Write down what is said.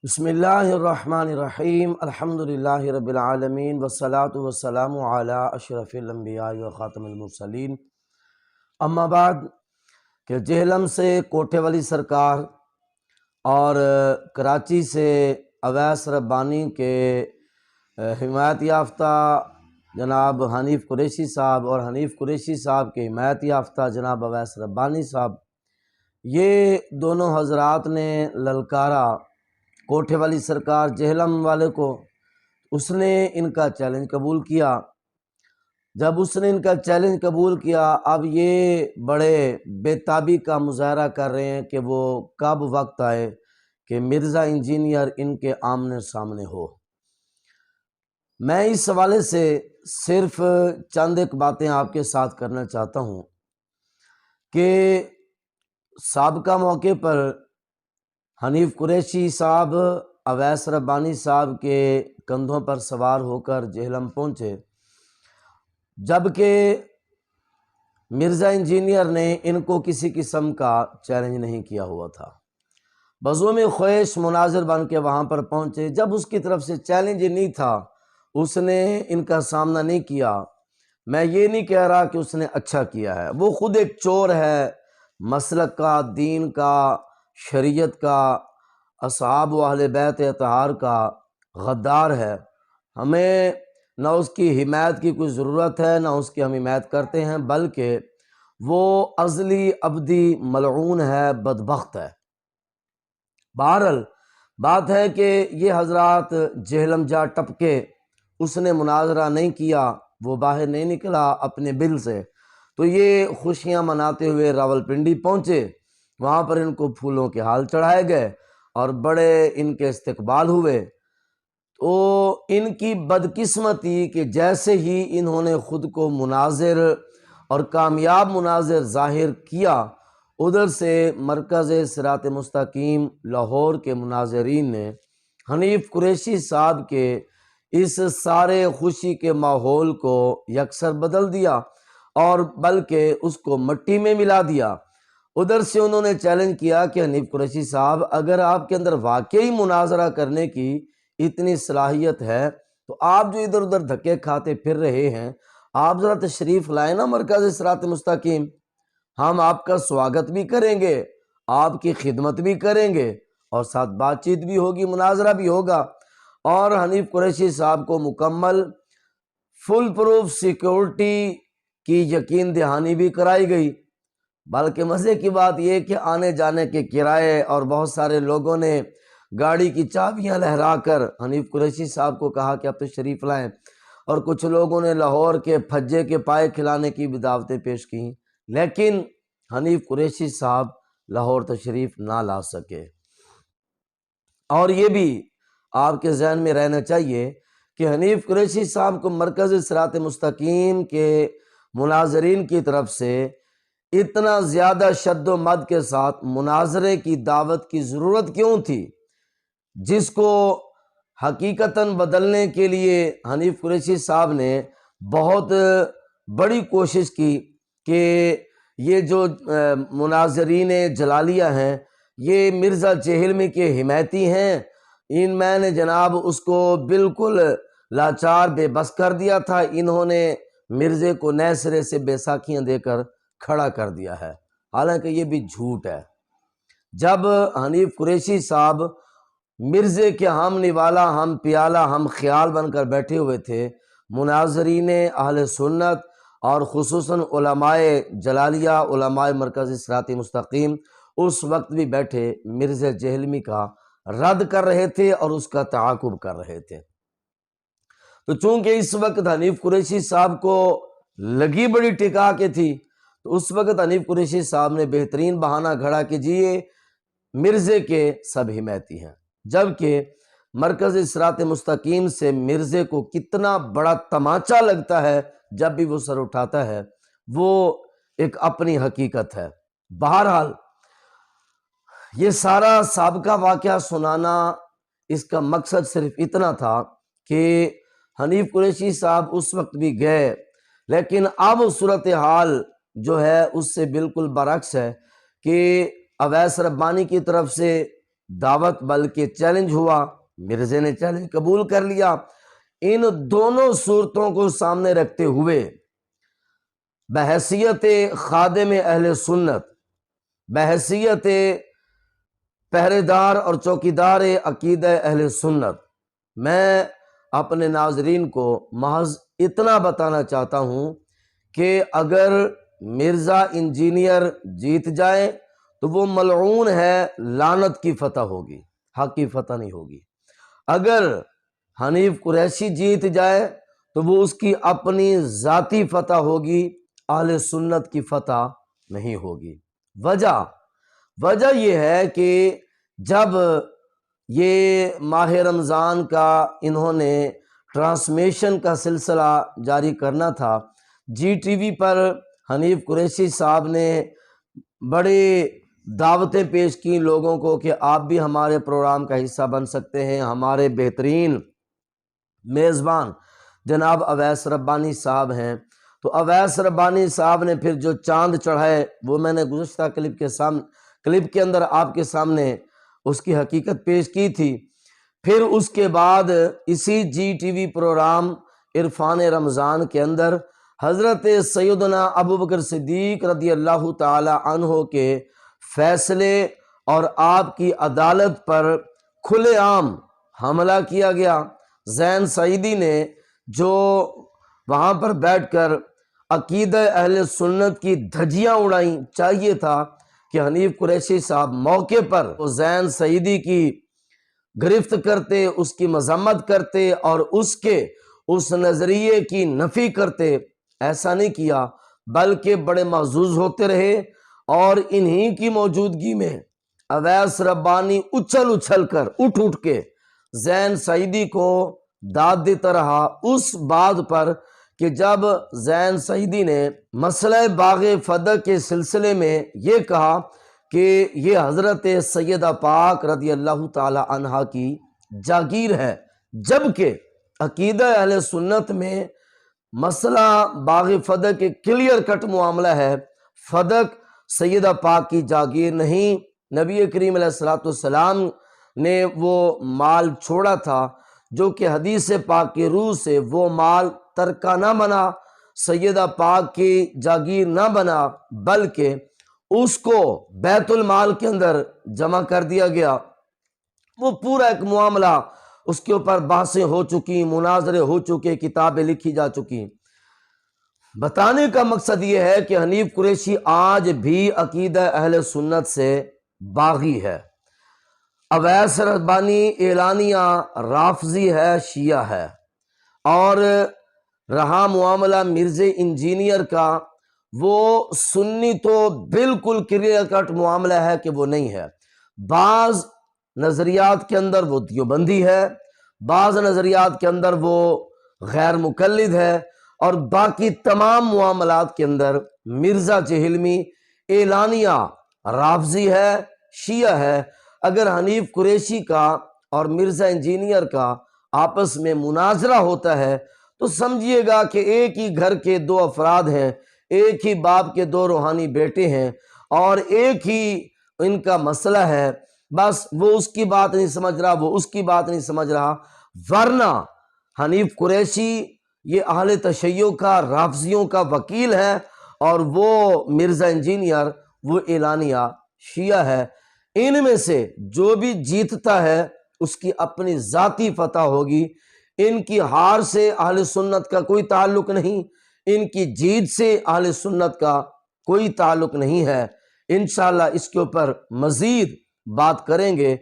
بسم اللہ الرحمن الرحیم الحمدللہ رب العالمین والصلاة والسلام علی اشرف الانبیاء و خاتم المرسلین، اما بعد کہ جہلم سے کوٹھے والی سرکار اور کراچی سے اویس ربانی کے حمایت یافتہ جناب حنیف قریشی صاحب اور حنیف قریشی صاحب کے حمایت یافتہ جناب اویس ربانی صاحب، یہ دونوں حضرات نے للکارا کوٹھے والی سرکار جہلم والے کو۔ اس نے ان کا چیلنج قبول کیا۔ جب اس نے ان کا چیلنج قبول کیا، اب یہ بڑے بے تابی کا مظاہرہ کر رہے ہیں کہ وہ کب وقت آئے کہ مرزا انجینئر ان کے آمنے سامنے ہو۔ میں اس حوالے سے صرف چند ایک باتیں آپ کے ساتھ کرنا چاہتا ہوں کہ سابقہ موقع پر حنیف قریشی صاحب اویس ربانی صاحب کے کندھوں پر سوار ہو کر جہلم پہنچے، جبکہ مرزا انجینئر نے ان کو کسی قسم کا چیلنج نہیں کیا ہوا تھا۔ بزوم خواہش مناظر بن کے وہاں پر پہنچے، جب اس کی طرف سے چیلنج نہیں تھا اس نے ان کا سامنا نہیں کیا۔ میں یہ نہیں کہہ رہا کہ اس نے اچھا کیا ہے، وہ خود ایک چور ہے، مسلک کا، دین کا، شریعت کا، اصحاب و اہل بیت اطہار کا غدار ہے۔ ہمیں نہ اس کی حمایت کی کوئی ضرورت ہے، نہ اس کی ہم حمایت کرتے ہیں، بلکہ وہ ازلی ابدی ملعون ہے، بدبخت ہے۔ بہرحال بات ہے کہ یہ حضرات جہلم جا ٹپکے، اس نے مناظرہ نہیں کیا، وہ باہر نہیں نکلا اپنے بل سے، تو یہ خوشیاں مناتے ہوئے راولپنڈی پہنچے۔ وہاں پر ان کو پھولوں کے ہال چڑھائے گئے اور بڑے ان کے استقبال ہوئے۔ تو ان کی بدقسمتی کہ جیسے ہی انہوں نے خود کو مناظر اور کامیاب مناظر ظاہر کیا، ادھر سے مرکز صراط مستقیم لاہور کے مناظرین نے حنیف قریشی صاحب کے اس سارے خوشی کے ماحول کو یکسر بدل دیا اور بلکہ اس کو مٹی میں ملا دیا۔ ادھر سے انہوں نے چیلنج کیا کہ حنیف قریشی صاحب، اگر آپ کے اندر واقعی مناظرہ کرنے کی اتنی صلاحیت ہے تو آپ جو ادھر ادھر دھکے کھاتے پھر رہے ہیں، آپ ذرا تشریف لائیں نا مرکز صراط مستقیم، ہم آپ کا سواگت بھی کریں گے، آپ کی خدمت بھی کریں گے اور ساتھ بات چیت بھی ہوگی، مناظرہ بھی ہوگا۔ اور حنیف قریشی صاحب کو مکمل فل پروف سیکیورٹی کی یقین دہانی بھی کرائی گئی۔ بلکہ مزے کی بات یہ کہ آنے جانے کے کرائے اور بہت سارے لوگوں نے گاڑی کی چابیاں لہرا کر حنیف قریشی صاحب کو کہا کہ آپ تشریف لائیں، اور کچھ لوگوں نے لاہور کے پھجے کے پائے کھلانے کی بھی دعوتیں پیش کیں، لیکن حنیف قریشی صاحب لاہور تشریف نہ لا سکے۔ اور یہ بھی آپ کے ذہن میں رہنا چاہیے کہ حنیف قریشی صاحب کو مرکز صراط مستقیم کے مناظرین کی طرف سے اتنا زیادہ شد و مد کے ساتھ مناظرے کی دعوت کی ضرورت کیوں تھی، جس کو حقیقتاً بدلنے کے لیے حنیف قریشی صاحب نے بہت بڑی کوشش کی کہ یہ جو مناظرین جلالیہ ہیں یہ مرزا جہلمی کے حمایتی ہیں، میں نے جناب اس کو بالکل لاچار بے بس کر دیا تھا، انہوں نے مرزے کو نئے سرے سے بیساکھیاں دے کر کھڑا کر دیا ہے، حالانکہ یہ بھی جھوٹ ہے۔ جب حنیف قریشی صاحب مرزے کے ہم نوالا، ہم پیالہ، ہم خیال بن کر بیٹھے ہوئے تھے، مناظرین اہل سنت اور خصوصاً علماء جلالیہ، علماء مرکز صراط مستقیم اس وقت بھی بیٹھے مرزا جہلمی کا رد کر رہے تھے اور اس کا تعاقب کر رہے تھے۔ تو چونکہ اس وقت حنیف قریشی صاحب کو لگی بڑی ٹکا کے تھی، تو اس وقت حنیف قریشی صاحب نے بہترین بہانہ گھڑا کہ جی یہ مرزے کے سب حمایتی ہیں، جبکہ مرکز صراط مستقیم سے مرزے کو کتنا بڑا تماچا لگتا ہے جب بھی وہ سر اٹھاتا ہے، وہ ایک اپنی حقیقت ہے۔ بہرحال یہ سارا سابقہ واقعہ سنانا، اس کا مقصد صرف اتنا تھا کہ حنیف قریشی صاحب اس وقت بھی گئے، لیکن اب صورتحال جو ہے اس سے بالکل برعکس ہے کہ اویس ربانی کی طرف سے دعوت بلکہ چیلنج ہوا، مرزا نے چیلنج قبول کر لیا۔ ان دونوں صورتوں کو سامنے رکھتے ہوئے بحیثیت خادم اہل سنت، بحیثیت پہرے دار اور چوکیدار عقیدہ اہل سنت، میں اپنے ناظرین کو محض اتنا بتانا چاہتا ہوں کہ اگر مرزا انجینئر جیت جائے تو وہ ملعون ہے، لعنت کی فتح ہوگی، حق کی فتح نہیں ہوگی۔ اگر حنیف قریشی جیت جائے تو وہ اس کی اپنی ذاتی فتح ہوگی، اہل سنت کی فتح نہیں ہوگی۔ وجہ یہ ہے کہ جب یہ ماہ رمضان کا انہوں نے ٹرانسمیشن کا سلسلہ جاری کرنا تھا، جی ٹی وی پر حنیف قریشی صاحب نے بڑی دعوتیں پیش کی لوگوں کو کہ آپ بھی ہمارے پروگرام کا حصہ بن سکتے ہیں۔ ہمارے بہترین میزبان جناب اویس ربانی صاحب ہیں، تو اویس ربانی صاحب نے پھر جو چاند چڑھائے وہ میں نے گزشتہ کلپ کے اندر آپ کے سامنے اس کی حقیقت پیش کی تھی۔ پھر اس کے بعد اسی G T V program Irfan Ramzan کے اندر حضرت سیدنا ابوبکر صدیق رضی اللہ تعالی عنہ کے فیصلے اور آپ کی عدالت پر کھلے عام حملہ کیا گیا۔ زین سعیدی نے جو وہاں پر بیٹھ کر عقیدہ اہل سنت کی دھجیاں اڑائیں، چاہیے تھا کہ حنیف قریشی صاحب موقع پر زین سعیدی کی گرفت کرتے، اس کی مذمت کرتے اور اس نظریے کی نفی کرتے۔ ایسا نہیں کیا، بلکہ بڑے محظوظ ہوتے رہے، اور انہی کی موجودگی میں اویس ربانی اچھل کر اٹھ کے زین سعیدی کو داد دیتا رہا اس بات پر کہ جب زین سعیدی نے مسئلہ باغ فدق کے سلسلے میں یہ کہا کہ یہ حضرت سیدہ پاک رضی اللہ تعالی عنہا کی جاگیر ہے، جبکہ عقیدہ اہل سنت میں مسئلہ باغ فدق کے کلیئر کٹ معاملہ ہے، فدق سیدہ پاک کی جاگیر نہیں، نبی کریم علیہ السلام نے وہ مال چھوڑا تھا جو کہ حدیث پاک کی روح سے وہ مال ترکہ نہ بنا، سیدہ پاک کی جاگیر نہ بنا، بلکہ اس کو بیت المال کے اندر جمع کر دیا گیا۔ وہ پورا ایک معاملہ، اس کے اوپر بحثیں ہو چکی، مناظرے ہو چکے، کتابیں لکھی جا چکی۔ بتانے کا مقصد یہ ہے کہ حنیف قریشی آج بھی عقیدہ اہل سنت سے باغی ہے۔ اویس ربانی اعلانیہ رافضی ہے، شیعہ ہے، اور رہا معاملہ مرزا انجینئر کا، وہ سنی تو بالکل کلیئر کٹ معاملہ ہے کہ وہ نہیں ہے۔ بعض نظریات کے اندر وہ دیوبندی ہے، بعض نظریات کے اندر وہ غیر مقلد ہے، اور باقی تمام معاملات کے اندر مرزا چہلمی اعلانیہ رافضی ہے، شیعہ ہے۔ اگر حنیف قریشی کا اور مرزا انجینئر کا آپس میں مناظرہ ہوتا ہے تو سمجھیے گا کہ ایک ہی گھر کے دو افراد ہیں، ایک ہی باپ کے دو روحانی بیٹے ہیں، اور ایک ہی ان کا مسئلہ ہے، بس وہ اس کی بات نہیں سمجھ رہا، وہ اس کی بات نہیں سمجھ رہا۔ ورنہ حنیف قریشی یہ اہل تشیع کا، رافضیوں کا وکیل ہے، اور وہ مرزا انجینئر وہ اعلانیہ شیعہ ہے۔ ان میں سے جو بھی جیتتا ہے اس کی اپنی ذاتی فتح ہوگی، ان کی ہار سے اہل سنت کا کوئی تعلق نہیں، ان کی جیت سے اہل سنت کا کوئی تعلق نہیں ہے۔ انشاءاللہ اس کے اوپر مزید بات کریں گے۔